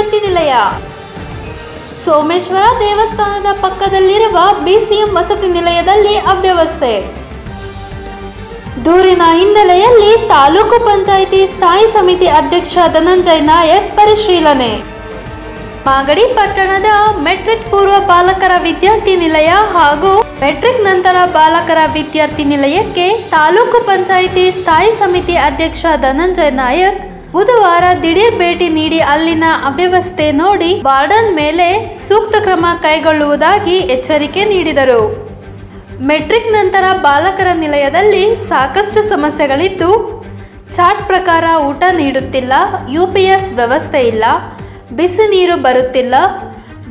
ವಿದ್ಯಾರ್ಥಿ ನಿಲಯ. ಸೋಮೇಶ್ವರ ದೇವಸ್ಥಾನದ ಪಕ್ಕದಲ್ಲಿರುವ BCM ವಸತಿ ನಿಲಯದಲ್ಲಿ ಅವ್ಯವಸ್ಥೆ. ದೂರಿನ ಹಿನ್ನೆಲೆಯಲ್ಲಿ ತಾಲೂಕು ಪಂಚಾಯಿತಿ ಸ್ಥಾಯಿ ಸಮಿತಿ ಅಧ್ಯಕ್ಷ ಧನಂಜಯ್ ನಾಯಕ್ ಪರಿಶೀಲನೆ. ಮಾಗಡಿ ಪಟ್ಟಣದ ಮೆಟ್ರಿಕ್ ಪೂರ್ವ ಬಾಲಕರ ವಿದ್ಯಾರ್ಥಿ ನಿಲಯ ಹಾಗೂ ಮೆಟ್ರಿಕ್ ನಂತರ ಬಾಲಕರ ವಿದ್ಯಾರ್ಥಿ ನಿಲಯಕ್ಕೆ ತಾಲೂಕು ಪಂಚಾಯಿತಿ ಸ್ಥಾಯಿ ಸಮಿತಿ ಅಧ್ಯಕ್ಷ ಧನಂಜಯ್ ನಾಯಕ್ ಬುಧವಾರ ದಿಢೀರ್ ಭೇಟಿ ನೀಡಿ ಅಲ್ಲಿನ ಅವ್ಯವಸ್ಥೆ ನೋಡಿ ವಾರ್ಡನ್ ಮೇಲೆ ಸೂಕ್ತ ಕ್ರಮ ಕೈಗೊಳ್ಳುವುದಾಗಿ ಎಚ್ಚರಿಕೆ ನೀಡಿದರು. ಮೆಟ್ರಿಕ್ ನಂತರ ಬಾಲಕರ ನಿಲಯದಲ್ಲಿ ಸಾಕಷ್ಟು ಸಮಸ್ಯೆಗಳಿದ್ದು, ಚಾರ್ಟ್ ಪ್ರಕಾರ ಊಟ ನೀಡುತ್ತಿಲ್ಲ, UPS ವ್ಯವಸ್ಥೆ ಇಲ್ಲ, ಬಿಸಿ ನೀರು ಬರುತ್ತಿಲ್ಲ.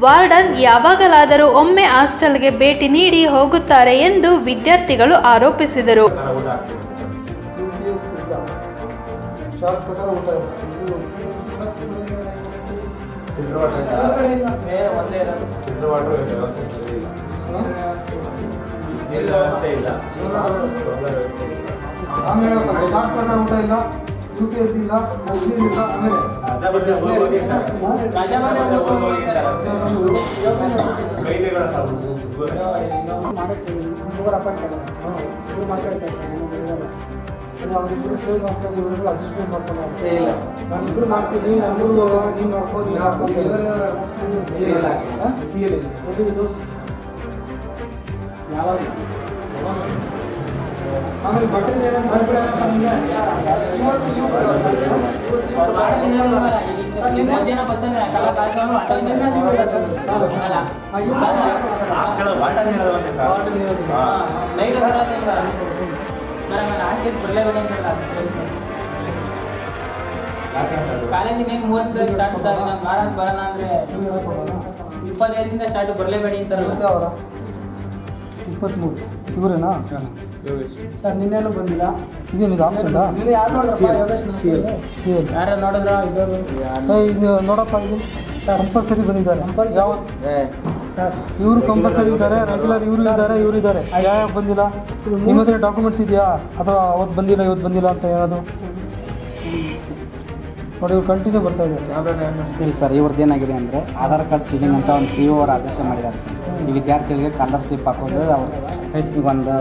ವಾರ್ಡನ್ ಯಾವಾಗಲಾದರೂ ಒಮ್ಮೆ ಹಾಸ್ಟೆಲ್ಗೆ ಭೇಟಿ ನೀಡಿ ಹೋಗುತ್ತಾರೆ ಎಂದು ವಿದ್ಯಾರ್ಥಿಗಳು ಆರೋಪಿಸಿದರು. UPS ಇಲ್ಲ, ಇಲ್ಲ, ಆಮೇಲೆ ಅಡ್ಜಸ್ಟ್ಮೆಂಟ್ ಮಾಡ್ಕೊಂಡು ನಾನಿಬ್ರು ಮಾಡ್ತೀವಿ, ನೀವು ಮಾಡ್ಬೋದು. ಆಮೇಲೆ ಬಟ್ಟೆ ಕಾಲೇಜಿನ 30 ಸ್ಟಾರ್ಟ್ ಸರ್, ನಾನು ವಾರಕ್ಕೆ ಬರೋಣ ಅಂದ್ರೆ 25ರಿಂದ ಸ್ಟಾರ್ಟ್ ಬರಲೇಬೇಡಿ ಅಂತಾರೆ. 23 ಇವರೇನಾ ಸರ್? ನಿನ್ನೇನು ಬಂದಿಲ್ಲ. ಇದೇನಿದು ಆಪ್ಷನ್ಡಾ? ಯಾರು ನೋಡಿದ್ರ? ಇದು ನೋಡಪ್ಪ, ಇದು ಕಂಪಲ್ಸರಿ ಬಂದಿದ್ದಾರೆ. ಯಾವ ಸರ್? ಇವರು ಕಂಪಲ್ಸರಿ ಇದ್ದಾರೆ, ರೆಗ್ಯುಲರ್ ಇವರು ಇದ್ದಾರೆ, ಇವರು ಇದ್ದಾರೆ. ಯಾವಾಗ ಬಂದಿಲ್ಲ? ನಿಮ್ಮ ಹತ್ರ ಡಾಕ್ಯುಮೆಂಟ್ಸ್ ಇದೆಯಾ? ಅಥವಾ ಅವತ್ತು ಬಂದಿಲ್ಲ ಇವತ್ತು ಬಂದಿಲ್ಲ ಅಂತ ಹೇಳೋದು ನೋಡಿ. ಇವ್ರು ಕಂಟಿನ್ಯೂ ಬರ್ತಾ ಇದ್ದಾರೆ. ಇಲ್ಲ ಸರ್, ಇವ್ರದ್ದು ಏನಾಗಿದೆ ಅಂದರೆ ಆಧಾರ್ ಕಾರ್ಡ್ ಸೀಲಿಂಗ್ ಅಂತ ಒಂದು CO ಅವರು ಆದೇಶ ಮಾಡಿದ್ದಾರೆ ಸರ್. ಈ ವಿದ್ಯಾರ್ಥಿಗಳಿಗೆ ಸ್ಕಾಲರ್ಶಿಪ್ ಹಾಕೋದು ಅವ್ರು ಈಗ ಒಂದು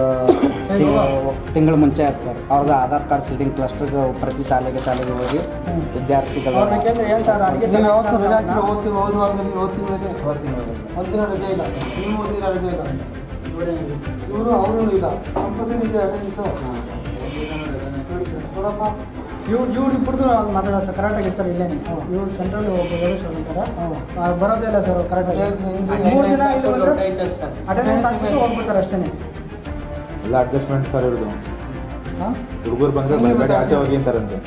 ತಿಂಗಳು ಮುಂಚೆ ಆಯ್ತು ಸರ್. ಅವ್ರದ್ದು ಆಧಾರ್ ಕಾರ್ಡ್ ಸೀಲಿಂಗ್ ಕ್ಲಸ್ಟರ್ಗೆ ಪ್ರತಿ ಶಾಲೆಗೆ ಹೋಗಿ ವಿದ್ಯಾರ್ಥಿಗಳು ಒಂದಿನ ರಜೆ ಇಲ್ಲ, ನೀವು ಒಂದಿನ ರಜೆ ಇಲ್ಲ, ಇವರು ಅವರು ಇಲ್ಲ, ಕಂಪಲ್ಸರಿ ಇದೆ ಅಟೆಂಡೆನ್ಸು. ನೋಡಪ್ಪ, ಇವ್ರು ಇಬ್ಬರದು ಮಾತಾಡೋದು ಸರ್, ಕರೆಕ್ಟಾಗಿ ಇರ್ತಾರೆ ಇಲ್ಲೇನೆ. ಇವ್ರು ಸೆಂಟ್ರಲ್ ಹೋಗ್ತಾರೆ, ಬರೋದೇ ಇಲ್ಲ ಸರ್ ಕರೆಕ್ಟಾಗಿ. 3 ದಿನ ಇಲ್ಲಿ ಬಂದರೆ ಅಟೆಂಡೆನ್ಸ್ ಹಾಕ್ಬಿಟ್ಟು ಹೋಗ್ಬಿಡ್ತಾರೆ ಅಷ್ಟೇ. ಎಲ್ಲ ಅಡ್ಜಸ್ಟ್ಮೆಂಟ್ ಸರ್ ಇವ್ರದ್ದು. ಹುಡುಗರು ಬಂದರೆ ಆಚೆ ಹೋಗಿ ಅಂತಾರಂತೆ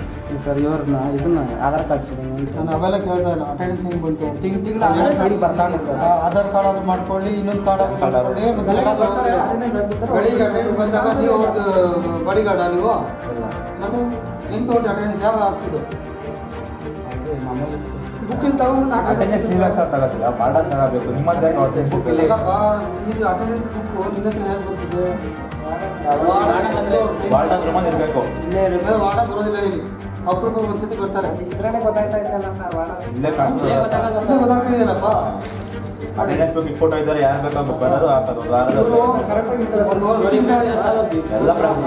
ಸರ್. ಇವ್ರನ್ನ ಇದನ್ನ ಆಧಾರ್ ಕಾರ್ಡ್ ಸೀಲಿಂಗ್ ನಾನು ಅವೆಲ್ಲ ಕೇಳ್ತಾ ಇಲ್ಲ. ಅಟೆಂಡೆನ್ಸ್ ಹೆಂಗೆ ಬಂತು? ತಿಂಗಳು ಬರ್ತಾನೆ ಸರ್. ಆಧಾರ್ ಕಾರ್ಡ್ ಆದ್ರೂ ಮಾಡ್ಕೊಳ್ಳಿ, ಇನ್ನೊಂದು ಕಾರ್ಡ್ ಆದ್ರೂ ಮಾಡ್ಕೊಳ್ಳಿ. ಬೆಳಿಗ್ಗೆ ಅಟೆಂಡೆನ್ಸ್ ಬಂದಾಗ ನೀವು ಬಾಡಿ ಗಾರ್ಡ ನೀವು? ಮತ್ತೆ ಹೆಂಗೆ ತೊಗೊಂಡು ಅಟೆಂಡೆನ್ಸ್ ಯಾವ ಹಾಕ್ಸಿದ್ದು? ಬುಕ್ ಇಲ್ಲಿ ತಗೊಂಡು ಅಟೆಂಡೆನ್ಸ್ ನೀವು ಯಾಕೆ ತಗೋತಿಲ್ಲ? ಬಾರ್ಡನ್ ತಗೋಬೇಕು. ನಿಮ್ಮದೇ ಬುಕ್ ಇಲ್ಲ. ಇದು ಅಟೆಂಡೆನ್ಸ್ ಬುಕ್ಕು ನಿನ್ನ ಹತ್ರ ಹೇಗೆ ಬರ್ತಿದೆ? ಬಾರ್ಡನ್ ರೂಮಲ್ಲಿ ಇರಬೇಕು. ವಾರ್ಡ ಬರೋದಿಲ್ಲ ಇಲ್ಲಿ, ಅಪರೂಪ ಒಂದ್ಸತಿ ಬರ್ತಾರೆ. ಇದ್ರಲ್ಲೇ ಗೊತ್ತಾಯ್ತಾ ಇದ್ದಲ್ಲ ಸರ್. ಇಲ್ಲೇ ಗೊತ್ತಾಗ್ತಿದೆಯಲ್ಲಪ್ಪ. ಅಟೆಂಡೆನ್ಸ್ ಬಗ್ಗೆ ಫೋಟೋ ಇದ್ದಾರೆ, ಯಾರು ಬೇಕಾಗ ಬರೋದು ಹಾಕೋದು. ಕರೆಕ್ಟಾಗಿ ಇರ್ತಾರೆ ಸರ್.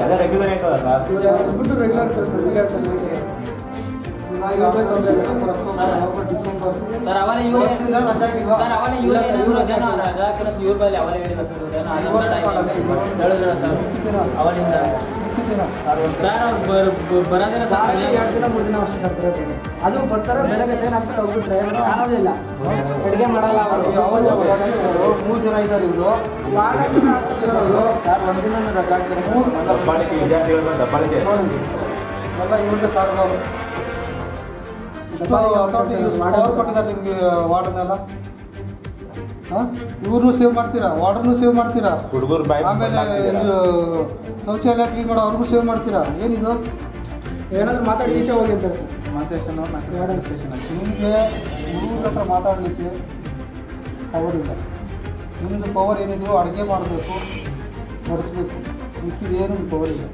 ಎಲ್ಲ ರೆಗ್ಯುಲರ್ ಆಯ್ತದ ಸರ್? ಇಬ್ಬರು ರೆಗ್ಯುಲರ್ ಇರ್ತಾರೆ ಸರ್. ಇಲ್ಲಿ ಹೇಳ್ತಾರೆ ಡಿಸೆಂಬರ್ ಸರ್. ಅವಲೇ ಇವ್ರು ಸರ್, ಅವಲೇ ಇವ್ರು ಏನಾದ್ರು ಜನ ರಾಜಾಕರಸ್ ಇವ್ರ ಬಳಿ ಅವಲೇ ಹೇಳಿಲ್ಲ ಸರ್. ಹೇಳಿದ್ರ ಸರ್ ಅವಲಿಂದ ಸರ್. ಅವ್ರು ಬರೋದಿಲ್ಲ ಸರ್. 2 ದಿನ 3 ದಿನ ಅಷ್ಟೇ ಸರ್ ಬರೋದು. ಅದು ಬರ್ತಾರೆ, ಬೆಳಗ್ಗೆ ಸೇನ್ ಹಾಕ್ಬಿಟ್ಟು ಹೋಗ್ಬಿಟ್ರೆ ಕಾಣೋದೇ ಇಲ್ಲ. ಅಡುಗೆ ಮಾಡಲ್ಲ ಅವರು. 3 ಜನ ಇದ್ದಾರೆ ಇವರು. ಸರ್ ಅವರು ಸರ್ ಒಂದಿನ ರಜಾ ಹಾಕ್ತಾರೆ. ದಬ್ಬಾಳಿಕೆ ವಿದ್ಯಾರ್ಥಿಗಳ ದಬ್ಬಾಳಿಕೆ ಎಲ್ಲ ಇವ್ರದ್ದು ಕಾರಣ. ಕೊಟ್ಟಿದ್ದಾರೆ ನಿಮಗೆ ವಾರ್ಡನ್ನೆಲ್ಲ. ಇವ್ರನ್ನೂ ಸೇವ್ ಮಾಡ್ತೀರಾ, ವಾರ್ಡರ್ನೂ ಸೇವ್ ಮಾಡ್ತೀರಾ, ಹುಡುಗರು ಆಮೇಲೆ ಶೌಚಾಲಯ ಕ್ಲೀನ್ ಮಾಡೋ ಅವ್ರಿಗೂ ಸೇವ್ ಮಾಡ್ತೀರಾ. ಏನಿದು? ಏನಾದರೂ ಮಾತಾಡಿ ಈಚೆ ಹೋಗಿ ಅಂತಾರೆ ಸರ್. ಮಾತೇಶನ್ ನಿಮಗೆ ಹುಡುಗರ ಹತ್ರ ಮಾತಾಡಲಿಕ್ಕೆ ಪವರ್ ಇಲ್ಲ. ನಿಮ್ಮದು ಪವರ್ ಏನಿದ್ರು ಅಡುಗೆ ಮಾಡಬೇಕು, ಬಡಿಸ್ಬೇಕು, ಮಿಕ್ಕಿದೇನು ಪವರ್ ಇಲ್ಲ.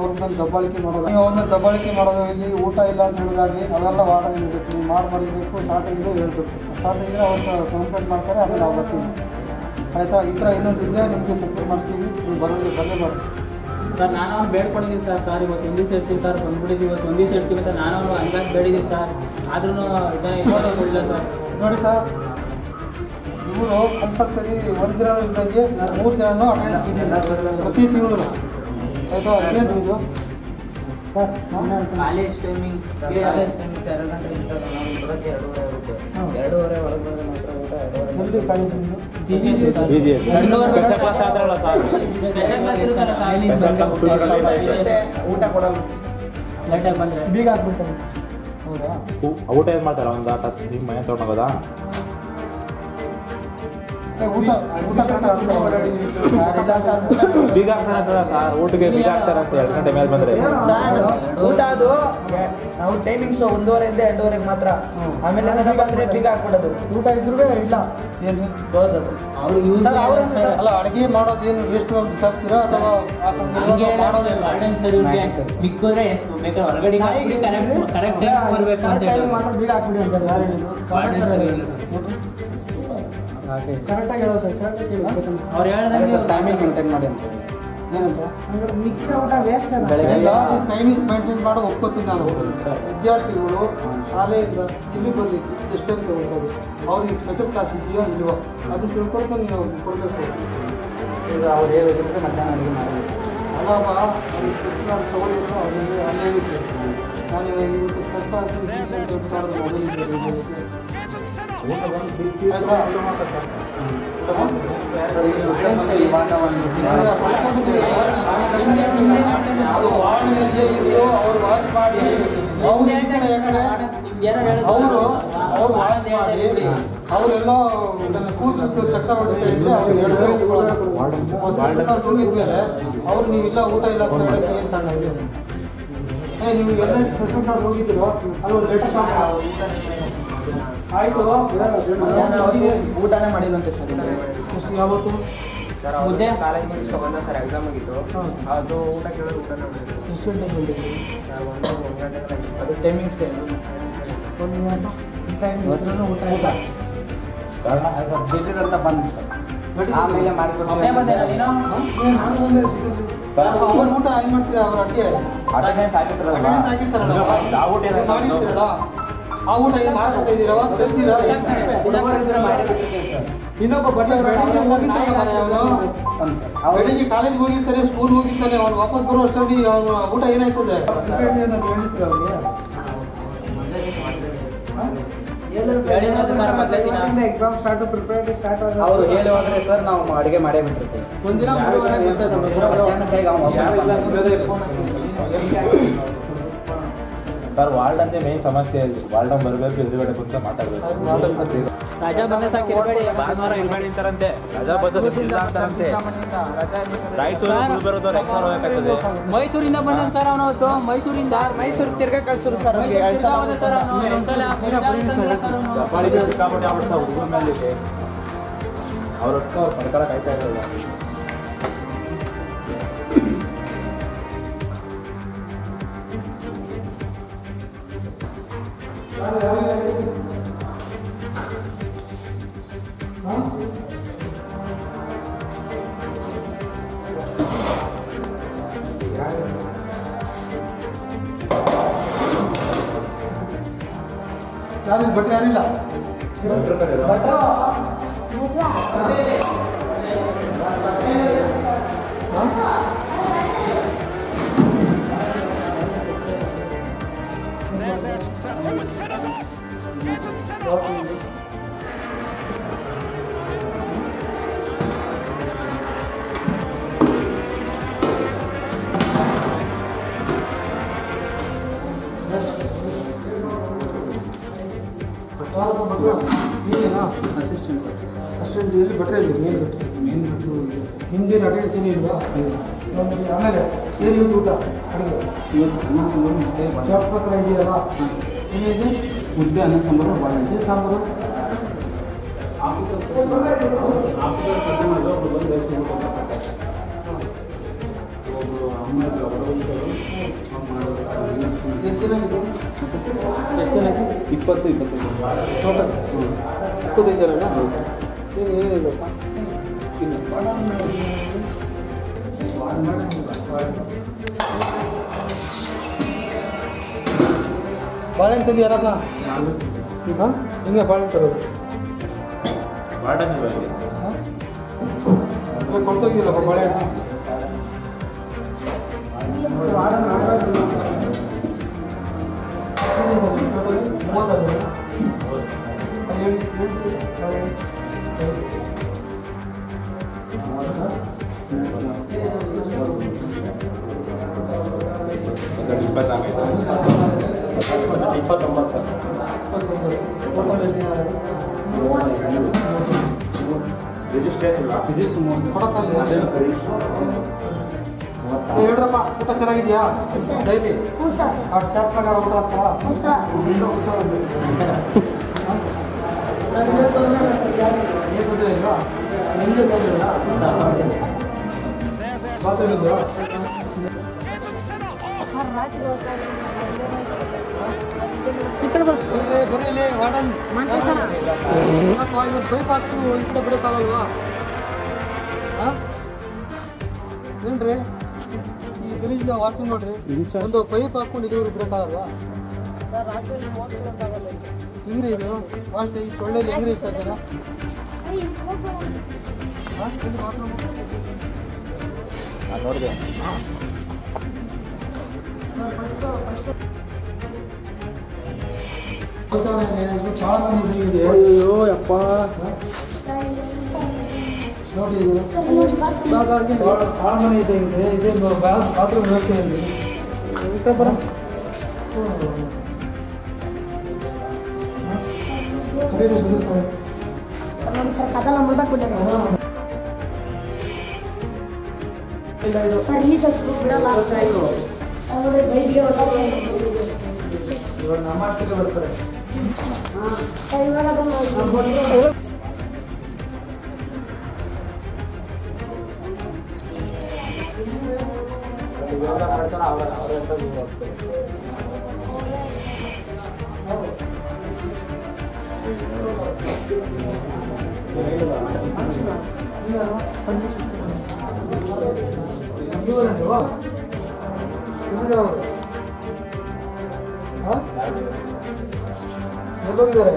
ಅವ್ರ ಮೇಲೆ ದಬ್ಬಾಳಿಕೆ ಮಾಡೋದು, ನೀವು ಅವ್ರ ಮೇಲೆ ದಬ್ಬಾಳಿಕೆ ಮಾಡೋದು, ಇಲ್ಲಿ ಊಟ ಇಲ್ಲ ಅಂತ ಹೇಳಿದಾಗಿ ಅವೆಲ್ಲ ವಾರ್ಡನ್ ಹೇಳ್ಬೇಕು, ನೀವು ಮಾಡಿಬೇಕು, ಶಾರ್ಟೇಜ್ ಇದೆ ಹೇಳ್ಬೇಕು. ಶಾರ್ಟೇಜ್ ಇದ್ದರೆ ಅವ್ರು ಕಂಪ್ಲೇಂಟ್ ಮಾಡ್ತಾರೆ, ಆಮೇಲೆ ನಾವು ಬರ್ತೀವಿ. ಆಯಿತಾ? ಈ ಥರ ಇನ್ನೊಂದು ಇದ್ದರೆ ನಿಮಗೆ ಸಬ್ಮಿಟ್ ಮಾಡಿಸ್ತೀವಿ, ನೀವು ಬರಲೇ ಮಾಡಿ. ಸರ್ ನಾನು ಅವ್ನು ಬೇಡ್ಕೊಂಡಿದ್ದೀನಿ ಸರ್ ಇವತ್ತು ಒಂದು ದಿವಸ ಇರ್ತೀವಿ ಸರ್, ಬಂದ್ಬಿಟ್ಟಿದ್ದೀವಿ ಇವತ್ತು ಒಂದು ದಿವಸ ಇರ್ತೀವಿ ಅಂತ ನಾನು ಅವ್ನು ಹಂಗಾಗಿ ಬೇಡಿದ್ದೀನಿ ಸರ್. ಆದ್ರೂ ಇದನ್ನು ಕೊಡಲಿಲ್ಲ ಸರ್. ನೋಡಿ ಸರ್, ಇವರು ಕಂಪಲ್ಸರಿ ಒಂದು ದಿನ ಇಲ್ದಂಗೆ 3 ದಿನನೂ ಅಟೆಂಡೆನ್ಸ್ ಬಿದ್ದಿಲ್ಲ ಪ್ರತಿ ತಿಂಗಳು. ಆಯಿತಾ? ಏನು ಇದು ಸರ್? ಕಾಲೇಜ್ ಟೈಮಿಂಗ್ಸ್ 2 ಗಂಟೆಗಿಂತ ನಾವು ಬರೋಕ್ಕೆ 2:30 ಆಗುತ್ತೆ. 2:30 ಒಳಗೆ ಬಂದರೆ ಮಾತ್ರ ಊಟ 2:30. ಎಲ್ಲಿ ಕಾಲೇಜ್ ನಿಮ್ಮದು? ಊಟ ಕೊಡಲ್ಲ ಲೇಟಾಗಿ ಬಂದರೆ ಬೀಗ ಹಾಕ್ಬಿಡ್ತಾರೆ. ಹೌದಾ? ಊಟ ಏನು ಮಾಡ್ತಾರೆ ಒಂದು ನಿಮ್ಮ ಮನೆ ತೊಗೊಂಡೋಗೋದಾ? ಊಟ ಬೀಗ ಹಾಕ್ತಾರ ಸರ್, ಊಟಕ್ಕೆ ಬೀಗ ಹಾಕ್ತಾರಂತೆ 2 ಗಂಟೆ ಮೇಲೆ ಬಂದರೆ. ಊಟ ಅದು ನಾವು ಟೈಮಿಂಗ್ಸ್ 1:30 ಇಂದ 2:30 ಮಾತ್ರ. ಆಮೇಲೆ ಬಂದ್ರೆ ಬೀಗ ಹಾಕ್ಬಿಡೋದು. ಊಟ ಇದ್ರೂ ಇಲ್ಲ ಏನು ಕ್ಲೋಸ್ ಅದು. ಅವ್ರಿಗೆ ಯೂಸ್ ಅಲ್ಲ, ಅಡುಗೆ ಮಾಡೋದೇನು ವೇಸ್ಟ್ ಮಾಡಿ ಬಿಸಾಕ್ತೀರಾ ಅಥವಾ ಮಾಡೋದು ಸರಿ ಮಿಕ್ಕಿದ್ರೆ ಎಷ್ಟು ಬೇಕಾದ್ರೆ ಹೊರಗಡೆ ಕರೆಕ್ಟ್ ಟೈಮ್ ಬರಬೇಕು ಅಂತ ಹೇಳಿ ಮಾತ್ರ ಬೀಗ ಹಾಕ್ಬಿಡಿ ಅಂತಾರೆ. ಯಾರು ಹೇಳಿದ್ರು? ಕರೆಕ್ಟಾಗಿ ಹೇಳೋ ಸರ್, ಕರೆಕ್ಟಾಗಿ ಹೇಳಿ. ಅವ್ರು ಹೇಳ್ದಂಗೆ ಟೈಮಿಂಗ್ ಮೇಂಟೈನ್ ಮಾಡಿ ಅಂತ ಏನಂತ ಮಿಕ್ಕಿದ ಊಟ ವೇಸ್ಟ್ ಅಲ್ಲ. ಟೈಮಿಂಗ್ಸ್ ಮೇಂಟೈನ್ ಮಾಡೋ ಒಪ್ಕೋತೀನಿ ನಾನು. ವಿದ್ಯಾರ್ಥಿಗಳು ಶಾಲೆಯಿಂದ ಇಲ್ಲಿ ಬರಲಿಕ್ಕೆ ಎಷ್ಟು ಟೈಮ್ ತಗೊಳ್ತಾರೆ, ಅವ್ರಿಗೆ ಸ್ಪೆಷಲ್ ಕ್ಲಾಸ್ ಇದೆಯಾ ಇಲ್ವಾ ಅದನ್ನು ತಿಳ್ಕೊಳ್ತಾ ನೀವು ಕೊಡಬೇಕು. ಈಗ ಅವ್ರು ಹೇಳಿದ್ರೆ ಮಧ್ಯಾಹ್ನ ಅಡುಗೆ ಮಾಡಿ ಅಲ್ಲಪ್ಪ, ಅವ್ರಿಗೆ ಸ್ಪೆಷಲ್ ಕ್ಲಾಸ್ ತೊಗೊಳ್ಳಿದ್ರು ಅವ್ರಿಗೆ ಅಲ್ಲಿ ಹೇಳಿದ್ದೆ ನಾನು ಇವತ್ತು ಸ್ಪೆಷಲ್ ಕ್ಲಾಸ್ ಇವಾಗ ಒಂದು ಅದು ವಾರ್ಡ್ನಲ್ಲಿ ಇದ್ದು ಅವ್ರು ವಾಚ್ ಮಾಡಿ ಅವರು ವಾಚ್ ಮಾಡಿ ಅವರೆಲ್ಲ ಕೂತ್ಬಿಟ್ಟು ಚಕ್ಕರ್ ಹೊಡಿತಾ ಇದ್ರೆ ಅವ್ರು ಹೋಗಿದ್ಮೇಲೆ ಅವ್ರು ನೀವಿಲ್ಲ ಊಟ ಇಲ್ಲ ಅಂತ ಹೇಳಕ್ಕೆ ಏನು ಕಾರಣ ಇದೆ? ನೀವು ಎಲ್ಲ ಸ್ಪೆಷಲ್ ಕ್ಲಾಸ್ ಹೋಗಿದ್ರು ಅಲ್ಲಿ ಒಂದು ಲೆಟರ್ ಆಯಿತು. ಊಟನೇ ಮಾಡಿಲ್ಲಂತೆ ಸರ್. ಯಾವತ್ತು ಸರ್ ಮುದ್ದೆ ಕಾಲೇಜ್ ಮುಗಿಸ್ಕೊ ಬಂದ ಸರ್, ಎಕ್ಸಾಮ್ ಆಗಿತ್ತು. ಅದು ಊಟ ಕೇಳೋದು ಊಟನೇ ಮಾಡಿದ್ರು. ಎಷ್ಟು ಗಂಟೆಗೆ ಬಂದಿದ್ದೀವಿ? ಸರ್ 1 ಗಂಟೆಗೆ ಅದು ಟೈಮಿಂಗ್ಸ್ ಏನು? ಒಂದು ಟೈಮ್ ಊಟ ಕಾರಣ ಸ್ವಲ್ಪ ಬಿಸಿಲು ಅಂತ ಬಂದು ಸರ್ ಆಮೇಲೆ ಒಬ್ಬನೇ ಬಂದೆ ನೀನು ಅವ್ರ ಊಟ ಏನು ಮಾಡ್ತೀರಾ? ಅವ್ರ ಅಡ್ಗೆ ಅಟೆಂಡೆನ್ಸ್ ಆಗಿರ್ತಾರಲ್ಲ, ಅಟೆಂಡೆನ್ಸ್ ಆಗಿರ್ತಾರಲ್ಲ, ಯಾವ ಊಟ ಏನಾದ್ರು ಮಾಡಿರ್ತೀರಲ್ಲ, ಆ ಊಟ ಏನು ಮಾಡ್ಕೊತಾ ಇದ್ದೀರಾ? ಚೆಲ್ತೀರಾ? ಇನ್ನೊಬ್ಬ ಬಟ್ಟೆ ಬೆಳಿಗ್ಗೆ ಕಾಲೇಜ್ಗೆ ಹೋಗಿರ್ತಾರೆ, ಸ್ಕೂಲ್ ಹೋಗಿರ್ತಾನೆ, ಅವ್ನು ವಾಪಸ್ ಬರೋ ಅಷ್ಟರಲ್ಲಿ ಅವನು ಊಟ ಏನಾಯ್ತದೆ? ಹೇಳ್ತೀರ ಅವ್ರಿಗೆ? ಎಕ್ಸಾಮ್ ಸ್ಟಾರ್ಟ್ ಪ್ರಿಪೇರ್ ಸ್ಟಾರ್ಟ್ ಅವರು ಹೇಳಿ ಹೋದ್ರೆ ಸರ್ ನಾವು ಅಡುಗೆ ಮಾಡೇ ಬಿಟ್ಟಿರ್ತೀವಿ. ಒಂದಿನ ಅಚಾನಕ್ಕಾಗಿ ಸರ್ ವಾರ್ಡ್ ಅಂತ ಮೇನ್ ಸಮಸ್ಯೆ ಇದೆ. ವಾರ್ಡ್ ಬರಬೇಕು, ಎದುರುಗಡೆ ಬಂದು ಮಾತಾಡಬೇಕು. ರಜಾ ಬಂದ ಸಾಕು ಇರಬೇಡಿ. ಭಾನುವಾರ ಇಲ್ಬೇಡಿ ಅಂತಾರಂತೆ, ರಜಾ ಬರ್ತದೆ ಇಲ್ಲ ಅಂತಾರಂತೆ. ರಾಯಚೂರು ಬರೋದವ್ರು ಹೆಂಗ್ ಹೋಗಬೇಕಾಗ್ತದೆ? ಮೈಸೂರಿಂದ ಬಂದ ಸರ್ ಅವನು ಅವತ್ತು ಮೈಸೂರಿಂದ ಮೈಸೂರು ತಿರ್ಗಾ ಕಳ್ಸರು ಸರ್. ದಬ್ಬಾಳಿಕೆ ಸಿಕ್ಕಾಪಟ್ಟೆ ಆಗ್ಬಿಡ್ತಾ ಹುಡುಗರ ಮೇಲೆ ಅವ್ರಷ್ಟು ಸರ್ಕಾರ ಕಾಯ್ತಾ ಇರಲ್ಲ. ಯಾರು ಬಟ್ಟೆ ಯಾರಿಲ್ಲ? ಅಸಿಸ್ಟೆಂಟ್ ಎಲ್ಲಿ ಭಟ್ರೆ ಇಲ್ಲಿ ಮೇನ್ ಭಟ್ರು ನಿಮ್ದೇನು ಅಟೆಂಡೆನ್ಸ್ ಏನಿಲ್ವಾ? ಆಮೇಲೆ ಏನು ಇವತ್ತು ಊಟ ಅಡುಗೆ ಚಾಟ್ ಪತ್ರ ಇದೆಯಲ್ಲ, ಏನಿದೆ? ಮುದ್ದೆ ಅನ್ನ ಸಾಂಬಾರು ಏನು ಸಾಂಬಾರು? ಆಫೀಸರ್ ಎಷ್ಟು ಚೆನ್ನಾಗಿದೆ ಎಷ್ಟು ಚೆನ್ನಾಗಿ 20-25 ಟೋಟಲ್ 25 ಜನನಾ ಏನು ಏನಿಲ್ಲಪ್ಪ ಬಾಳೆಹಣ್ಣು ತಂದು ಯಾರಪ್ಪ ಹಾಂ ಹಿಂಗೆ ಬಾಳೆಹಣ್ಣು ತರೋದು ವಾರ್ಡನ್ ಇವಾಗ ಹಾಂ ಕೊಡ್ತೋಗಿಲ್ಲಪ್ಪ ಬಾಳೆಹಣ್ಣು ರಿಜಿಸ್ಟರ್ ಏನಿಲ್ಲ ಹೇಳ್ರಪ್ಪ ಊಟ ಚೆನ್ನಾಗಿದೆಯಾ ಡೈಲಿ ಚಾಟ್ ಪ್ರಕಾರ ಊಟ ಆಗ್ತಲ್ಲ ಹುಷಾರು ಏನು ತೊಂದರೆ ಇಲ್ವಾ ನಿಮಗೆ ತೊಂದರೆ ಇಲ್ಲ ಬಾತ್ರೂಮ್ ಇದೆಯಾ ಬರೀ ಇಲ್ಲಿ ವಾರ್ಡನ್ ಪೈಪ್ ಹಾಕ್ಸು ಈ ಕಡೆ ಬಿಡೋಕ್ಕಾಗಲ್ವಾ ಹಾಂ ಏನ್ರಿ ಈ ಗಲೀಜ್ನ ವಾಕಿಂಗ್ ನೋಡ್ರಿ ಒಂದು ಪೈಪ್ ಹಾಕ್ಕೊಂಡು ಇಲ್ಲಿವರು ಬಿಡೋಕ್ಕಾಗಲ್ವಾ ಹೆಂಗ್ರಿ ಇದು ವಾಸ್ಟ್ ಈ ಸೊಳ್ಳೆಯಲ್ಲಿ ಹೆಂಗ್ರಿ ಇಷ್ಟ ಆಗ್ತದ ನೋಡಿದೆ ಅಯ್ಯೋ ಯಪ್ಪ ನೋಡಿ ಇದು ಭಾಳ ಮನೆ ಇದೆ ಇದೆ ಬಾತ್ರೂಮ್ ವ್ಯವಸ್ಥೆ ಇದೆ ಬರ ಸರ್ ಈ ಸಬ್ಸ್ಕ್ರೈಬ್ ಬಿಡಲ್ಲ ಬೈಕ್ಗೆ ನಮ್ಮ ಅಷ್ಟಕ್ಕೆ ಬರ್ತಾರೆ ಎಲ್ಲೋಗಿದ್ದಾರೆ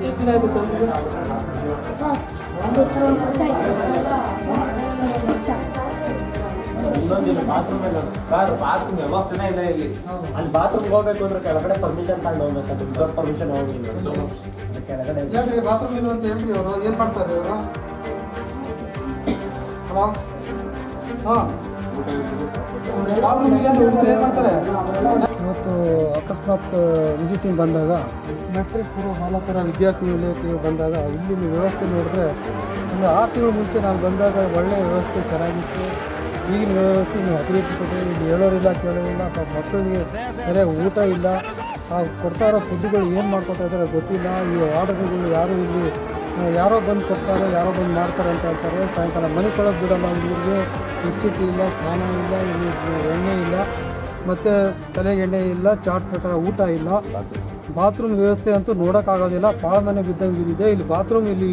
ಎಷ್ಟು ದಿನ ಆಯ್ತು ತಂದಿದೆ ಇನ್ನೊಂದಿಲ್ಲ ಬಾತ್ರೂಮ್ ವ್ಯವಸ್ಥೆನೇ ಇದೆ ಇಲ್ಲಿ ಅಲ್ಲಿ ಬಾತ್ರೂಮ್ಗೆ ಹೋಗ್ಬೇಕು ಅಂದ್ರೆ ಕೆಳಗಡೆ ಪರ್ಮಿಷನ್ ತಗೊಂಡು ಹೋಗ್ಬೇಕು ದೊಡ್ಡ ಪರ್ಮಿಷನ್ ಹೋಗಿಲ್ಲ ಕೆಳಗಡೆ ಹೇಳ್ರಿ ಬಾತ್ರೂಮ್ ಇಲ್ಲ ಅಂತ ಹೇಳ್ರಿ ಅವರು ಏನು ಮಾಡ್ತಾರೆ ಅವರು ಹಲೋ ಹಾಂ ಬಾತ್ರೂಮ್ ಇಲ್ಲ ಅಂತ ಹುಡುಗರು ಏನು ಮಾಡ್ತಾರೆ ಇವತ್ತು ಅಕಸ್ಮಾತ್ ವಿಸಿಟಿಂಗ್ ಬಂದಾಗ ಮೆಟ್ರಿಕ್ ಪೂರ್ವ ಬಾಲಕರ ವಿದ್ಯಾರ್ಥಿ ನಿಲಯಕ್ಕೆ ಬಂದಾಗ ಇಲ್ಲಿನ ವ್ಯವಸ್ಥೆ ನೋಡಿದ್ರೆ ಒಂದು 6 ತಿಂಗಳು ಮುಂಚೆ ನಾನು ಬಂದಾಗ ಒಳ್ಳೆಯ ವ್ಯವಸ್ಥೆ ಚೆನ್ನಾಗಿತ್ತು ಈಗಿನ ವ್ಯವಸ್ಥೆ ನೀವು ಹದಗೆಟ್ಟಿದೆ ಇಲ್ಲಿ ಹೇಳೋರಿಲ್ಲ ಕೇಳೋರಿಲ್ಲ ಮಕ್ಕಳಿಗೆ ಸರಿಯಾಗಿ ಊಟ ಇಲ್ಲ ಕೊಡ್ತಾ ಇರೋ ಫುಡ್ಗಳು ಏನು ಮಾಡ್ಕೊತಾ ಇದ್ದಾರೆ ಗೊತ್ತಿಲ್ಲ ಈ ಆರ್ಡರ್ಗಳು ಯಾರು ಇಲ್ಲಿ ಯಾರೋ ಬಂದು ಕೊಡ್ತಾರೆ ಯಾರೋ ಬಂದು ಮಾಡ್ತಾರೆ ಅಂತ ಹೇಳ್ತಾರೆ ಸಾಯಂಕಾಲ ಮನೆ ಕೊಡೋಕೆ ಬಿಡೋಲ್ಲ ಹುಡುಗರಿಗೆ ಎಲೆಕ್ಟ್ರಿಸಿಟಿ ಇಲ್ಲ ಸ್ನಾನ ಇಲ್ಲ ಇಲ್ಲಿ ಎಣ್ಣೆ ಇಲ್ಲ ಮತ್ತು ತಲೆಗೆ ಎಣ್ಣೆ ಇಲ್ಲ ಚಾಟ್ ಪ್ರಕಾರ ಊಟ ಇಲ್ಲ ಬಾತ್ರೂಮ್ ವ್ಯವಸ್ಥೆ ಅಂತೂ ನೋಡೋಕ್ಕಾಗೋದಿಲ್ಲ ಭಾಳ ಮನೆ ಬಿದ್ದಂಗೆ ಇದೆ ಇಲ್ಲಿ ಬಾತ್ರೂಮ್ ಇಲ್ಲಿ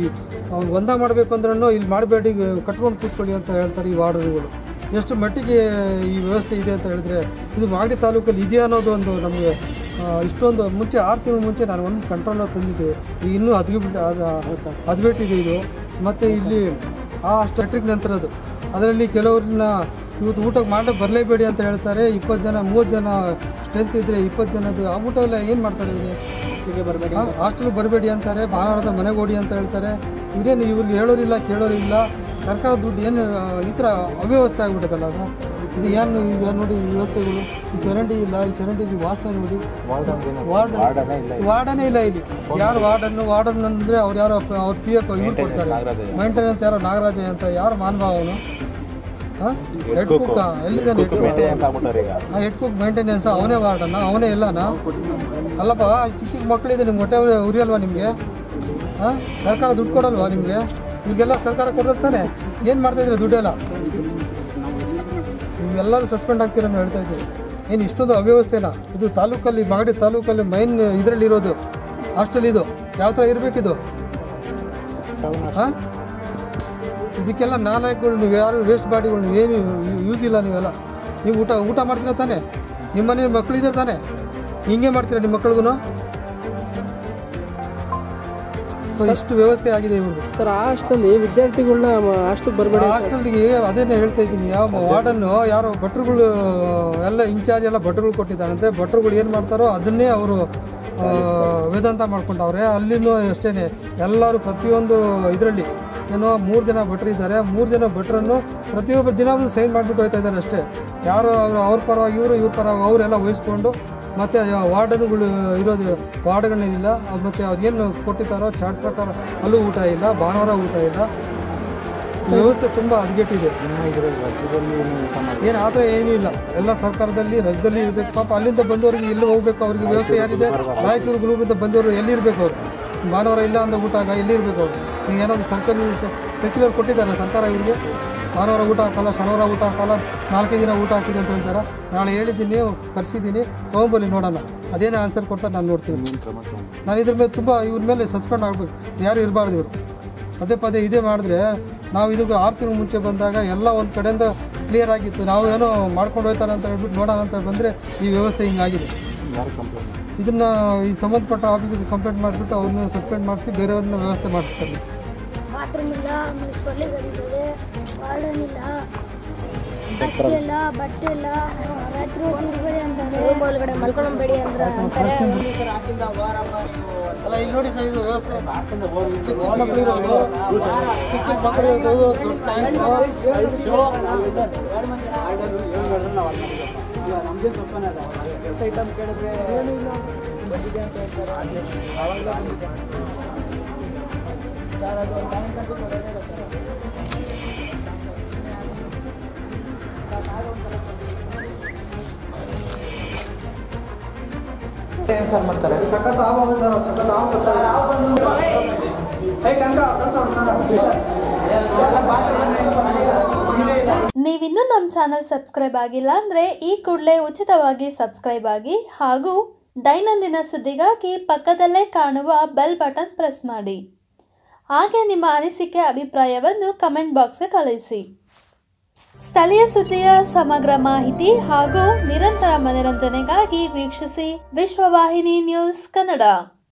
ಅವ್ರು ಒಂದ ಮಾಡಬೇಕು ಅಂದ್ರೂ ಇಲ್ಲಿ ಮಾಡಬೇಡಿ ಕಟ್ಕೊಂಡು ಕೂತ್ಕೊಳ್ಳಿ ಅಂತ ಹೇಳ್ತಾರೆ ಈ ವಾರ್ಡರ್ಗಳು ಎಷ್ಟು ಮಟ್ಟಿಗೆ ಈ ವ್ಯವಸ್ಥೆ ಇದೆ ಅಂತ ಹೇಳಿದ್ರೆ ಇದು ಮಾಗಡಿ ತಾಲೂಕಲ್ಲಿ ಇದೆಯಾ ಅನ್ನೋದು ಒಂದು ನಮಗೆ ಇಷ್ಟೊಂದು ಮುಂಚೆ 6 ತಿಂಗಳು ಮುಂಚೆ ನಾನು ಒಂದು ಕಂಟ್ರೋಲರ್ ತಂದಿದ್ದೆ ಈಗ ಇನ್ನೂ ಹದ್ಬಿಟ್ಟಿದೆ ಇದು ಮತ್ತು ಇಲ್ಲಿ ಅಷ್ಟು ಮೆಟ್ರಿಕ್ ನಂತರದ್ದು ಅದರಲ್ಲಿ ಕೆಲವ್ರನ್ನ ಇವತ್ತು ಊಟಕ್ಕೆ ಮಾಡಕ್ಕೆ ಬರಲೇಬೇಡಿ ಅಂತ ಹೇಳ್ತಾರೆ 20 ಜನ 30 ಜನ ಸ್ಟ್ರೆಂತ್ ಇದ್ದರೆ 20 ಜನದ್ದು ಆ ಊಟ ಎಲ್ಲ ಏನು ಮಾಡ್ತಾರೆ ಇದು ಹಾಸ್ಟೆಲ್ಗೆ ಬರಬೇಡಿ ಅಂತಾರೆ ಭಾನುವಾರದ ಮನೆಗೆ ಓಡಿ ಅಂತ ಹೇಳ್ತಾರೆ ಇವ್ರೇನು ಇವ್ರಿಗೆ ಹೇಳೋರಿಲ್ಲ ಕೇಳೋರಿಲ್ಲ ಸರ್ಕಾರ ದುಡ್ಡು ಏನು ಈ ಥರ ಅವ್ಯವಸ್ಥೆ ಆಗಿಬಿಟ್ಟದಲ್ಲ ಅದು ಇದು ಏನು ಈಗ ನೋಡಿ ಈ ವ್ಯವಸ್ಥೆಗಳು ಈ ಚರಂಡಿ ಇಲ್ಲ ಈ ಚರಂಡಿ ವಾಸನೆ ನೋಡಿ ವಾರ್ಡನೇ ಇಲ್ಲ ಇಲ್ಲಿ ಯಾರು ವಾರ್ಡನ್ ಅಂದರೆ ಅವ್ರು ಯಾರೋ ಅವ್ರ ಪಿ ಎಫ್ ಇವ್ರು ಕೊಡ್ತಾರೆ ಮೈಂಟೆನೆನ್ಸ್ ಯಾರೋ ನಾಗರಾಜ ಅಂತ ಯಾರು ಮಾನ್ಭಾವ ಅವನು ಹೆಡ್ ಕುಕ್ ಎಲ್ಲಿದ್ದಾನೆ ಹೆಡ್ ಕುಕ್ ಮೇಂಟೆನೆನ್ಸ್ ಅವನೇ ವಾರ್ಡನ್ನ ಅವನೇ ಎಲ್ಲನಾ ಅಲ್ಲಪ್ಪ ಚಿಕ್ಕ ಮಕ್ಕಳಿದೆ ನಿಮ್ಗೆ ಹೊಟ್ಟೆ ಉರಿಯಲ್ವಾ ನಿಮಗೆ ಹಾಂ ಸರ್ಕಾರ ದುಡ್ಡು ಕೊಡಲ್ವಾ ನಿಮಗೆ? ಈಗೆಲ್ಲ ಸರ್ಕಾರ ಕೊಡ್ತಾನೆ, ಏನು ಮಾಡ್ತಾಯಿದ್ರೆ ದುಡ್ಡೆಲ್ಲ? ನೀವೆಲ್ಲರೂ ಸಸ್ಪೆಂಡ್ ಆಗ್ತೀರ ಅಂತ ಹೇಳ್ತಾ ಇದ್ದೀವಿ. ಏನು ಇಷ್ಟೊಂದು ಅವ್ಯವಸ್ಥೆನಾ ಇದು? ತಾಲೂಕಲ್ಲಿ ಮಾಗಡಿ ತಾಲೂಕಲ್ಲಿ ಮೈನ್ ಇದರಲ್ಲಿರೋದು ಹಾಸ್ಟೆಲ್ ಇದು, ಯಾವ ಥರ ಇರಬೇಕಿದು? ಹಾಂ ಇದಕ್ಕೆಲ್ಲ ನಾಲಾಯಕಗಳು ನೀವು ಯಾರು ವೇಸ್ಟ್ ಬಾಡಿಗಳು ಏನು ಯೂಸ್ ಇಲ್ಲ. ನೀವೆಲ್ಲ ನೀವು ಊಟ ಮಾಡ್ತೀರ ತಾನೆ? ನಿಮ್ಮ ಮನೆ ಮಕ್ಕಳಿದ್ದಾರೆ ತಾನೆ? ಹಿಂಗೆ ಮಾಡ್ತೀರಾ ನಿಮ್ಮ ಮಕ್ಕಳಿಗೂ? ಇಷ್ಟು ವ್ಯವಸ್ಥೆ ಆಗಿದೆ ಇವ್ರದ್ದು. ಸರ್ ಹಾಸ್ಟೆಲ್ಲಿ ವಿದ್ಯಾರ್ಥಿಗಳನ್ನ ಹಾಸ್ಟೆಲ್ ಬರಬೇಡಿ. ಹಾಸ್ಟೆಲ್ಗೆ ಅದೇನೇ ಹೇಳ್ತಾ ಇದ್ದೀನಿ, ಯಾವ ವಾರ್ಡನ್ನು ಯಾರೋ ಭಟ್ರುಗಳು ಎಲ್ಲ ಇನ್ಚಾರ್ಜ್ ಎಲ್ಲ ಭಟ್ರುಗಳು ಕೊಟ್ಟಿದ್ದಾರಂತೆ. ಭಟ್ರುಗಳು ಏನು ಮಾಡ್ತಾರೋ ಅದನ್ನೇ ಅವರು ವೇದಾಂತ ಮಾಡ್ಕೊಂಡವ್ರೆ. ಅಲ್ಲಿನೂ ಅಷ್ಟೇ ಎಲ್ಲರೂ ಪ್ರತಿಯೊಂದು ಇದರಲ್ಲಿ ಏನೋ 3 ಜನ ಭಟ್ರು ಇದ್ದಾರೆ. 3 ಜನ ಭಟ್ರನ್ನು ಪ್ರತಿಯೊಬ್ಬರು ದಿನ ಒಂದು ಸೈನ್ ಮಾಡಿಬಿಟ್ಟು ಹೋಗ್ತಾ ಇದ್ದಾರೆ ಅಷ್ಟೇ. ಯಾರು ಅವ್ರ ಪರವಾಗಿ ಇವ್ರ ಪರವಾಗಿ ಅವರೆಲ್ಲ ವಹಿಸ್ಕೊಂಡು ಮತ್ತು ವಾರ್ಡನ್ಗಳು ಇರೋದು ವಾರ್ಡ್ಗಳೇನಿಲ್ಲ. ಮತ್ತು ಅವ್ರು ಏನು ಕೊಟ್ಟಿದ್ದಾರೋ ಚಾರ್ಟ್ ಪ್ರಕಾರ ಅಲ್ಲೂ ಊಟ ಇಲ್ಲ, ಭಾನುವಾರ ಊಟ ಇಲ್ಲ. ವ್ಯವಸ್ಥೆ ತುಂಬ ಹದಗೆಟ್ಟಿದೆ. ಏನು ಆ ಥರ ಏನೂ ಇಲ್ಲ. ಎಲ್ಲ ಸರ್ಕಾರದಲ್ಲಿ ರಜದಲ್ಲಿ ಇರಬೇಕು. ಪಾಪ ಅಲ್ಲಿಂದ ಬಂದವ್ರಿಗೆ ಎಲ್ಲಿ ಹೋಗ್ಬೇಕು? ಅವ್ರಿಗೆ ವ್ಯವಸ್ಥೆ ಯಾರಿದೆ? ರಾಯಚೂರು ಗ್ರೂಪಿಂದ ಬಂದವರು ಎಲ್ಲಿರಬೇಕು? ಅವರು ಭಾನುವಾರ ಇಲ್ಲ ಅಂದ ಊಟಾಗ ಎಲ್ಲಿರಬೇಕು? ಅವರು ಈಗ ಏನಾದರೂ ಸರ್ಕ್ಯುಲರ್ ಕೊಟ್ಟಿದ್ದಾರೆ ಸರ್ಕಾರ ಇವ್ರಿಗೆ? ಭಾನುವಾರ ಊಟ ಹಾಕಲ್ಲ, ಶನಿವಾರ ಊಟ ಹಾಕಲ್ಲ, 4 ದಿನ ಊಟ ಹಾಕಿದೆ ಅಂತ ಹೇಳ್ತಾರೆ. ನಾಳೆ ಹೇಳಿದ್ದೀನಿ, ಕರೆಸಿದ್ದೀನಿ, ತೊಗೊಂಬಲ್ಲಿ ನೋಡೋಣ ಅದೇನೇ ಆನ್ಸರ್ ಕೊಡ್ತಾರೆ. ನಾನು ನೋಡ್ತೀನಿ. ನಾನು ಇದ್ರ ಮೇಲೆ ತುಂಬ ಇವ್ರ ಮೇಲೆ ಸಸ್ಪೆಂಡ್ ಆಗಬೇಕು. ಯಾರು ಇರಬಾರ್ದು ಇವರು. ಪದೇ ಇದೇ ಮಾಡಿದ್ರೆ ನಾವು ಇದಕ್ಕೆ 6 ತಿಂಗಳು ಮುಂಚೆ ಬಂದಾಗ ಎಲ್ಲ ಒಂದು ಕಡೆಯಿಂದ ಕ್ಲಿಯರ್ ಆಗಿತ್ತು. ನಾವು ಏನೋ ಮಾಡ್ಕೊಂಡು ಹೋಗ್ತಾರೆ ಅಂತ ಹೇಳ್ಬಿಟ್ಟು ನೋಡೋಣ ಅಂತ ಬಂದರೆ ಈ ವ್ಯವಸ್ಥೆ ಹಿಂಗಾಗಿದೆ. ಇದನ್ನು ಈ ಸಂಬಂಧಪಟ್ಟ ಆಫೀಸಿಗೆ ಕಂಪ್ಲೇಂಟ್ ಮಾಡಿಬಿಟ್ಟು ಅವ್ರನ್ನ ಸಸ್ಪೆಂಡ್ ಮಾಡಿಸಿ ಬೇರೆಯವ್ರನ್ನ ವ್ಯವಸ್ಥೆ ಮಾಡಿಸ್ತಾರೆ. ಬಾತ್ರೂಮ್ ಇಲ್ಲ, ಸೊಳ್ಳೆಗಳಿದ್ದಾವೆ, ವಾರ್ಡನ್ ಇಲ್ಲ, ಹಾಸಿಗೆ ಇಲ್ಲ, ಬಟ್ಟೆ ಇಲ್ಲ, ರಾತ್ರಿ ಹೊತ್ತಿರಬೇಡಿ ಅಂತಾರೆ, ಒಳಗಡೆ ಮಲ್ಕೊಂಡ್ಬೇಡಿ ಅಂತಾರೆ. ಅಲ್ಲ ಇಲ್ಲಿ ನೋಡಿ ಸರ್, ಇದು ವ್ಯವಸ್ಥೆ ಚಿಕ್ಕ ಮಕ್ಕಳು ಇರೋದು, ಚಿಕ್ಕ ಮಕ್ಕಳು ಇರೋದು, ದೊಡ್ಡ ಟ್ಯಾಂಕ್ ಐಟಮ್ ಕೇಳಿದ್ರೆ ಬಡ್ಡಿಗೆ ಅಂತ ಹೇಳ್ತಾರೆ. ಸರ್ ಅದು ಟ್ಯಾಂಕ್ ಅಂತ ಕೊಡೋದೇ ಇಲ್ಲ ಸರ್. ಸರ್ ಮಾಡ್ತಾರೆ ಸಖತ್ ನೀವಿನ್ನೂ ನಮ್ಮ ಚಾನಲ್ ಸಬ್ಸ್ಕ್ರೈಬ್ ಆಗಿಲ್ಲ ಅಂದರೆ ಈ ಕೂಡಲೇ ಉಚಿತವಾಗಿ ಸಬ್ಸ್ಕ್ರೈಬ್ ಆಗಿ ಹಾಗೂ ದೈನಂದಿನ ಸುದ್ದಿಗಾಗಿ ಪಕ್ಕದಲ್ಲೇ ಕಾಣುವ ಬೆಲ್ ಬಟನ್ ಪ್ರೆಸ್ ಮಾಡಿ. ಹಾಗೆ ನಿಮ್ಮ ಅನಿಸಿಕೆ ಅಭಿಪ್ರಾಯವನ್ನು ಕಮೆಂಟ್ ಬಾಕ್ಸ್ಗೆ ಕಳಿಸಿ. ಸ್ಥಳೀಯ ಸುದ್ದಿಯ ಸಮಗ್ರ ಮಾಹಿತಿ ಹಾಗೂ ನಿರಂತರ ಮನರಂಜನೆಗಾಗಿ ವೀಕ್ಷಿಸಿ ವಿಶ್ವವಾಹಿನಿ ನ್ಯೂಸ್ ಕನ್ನಡ.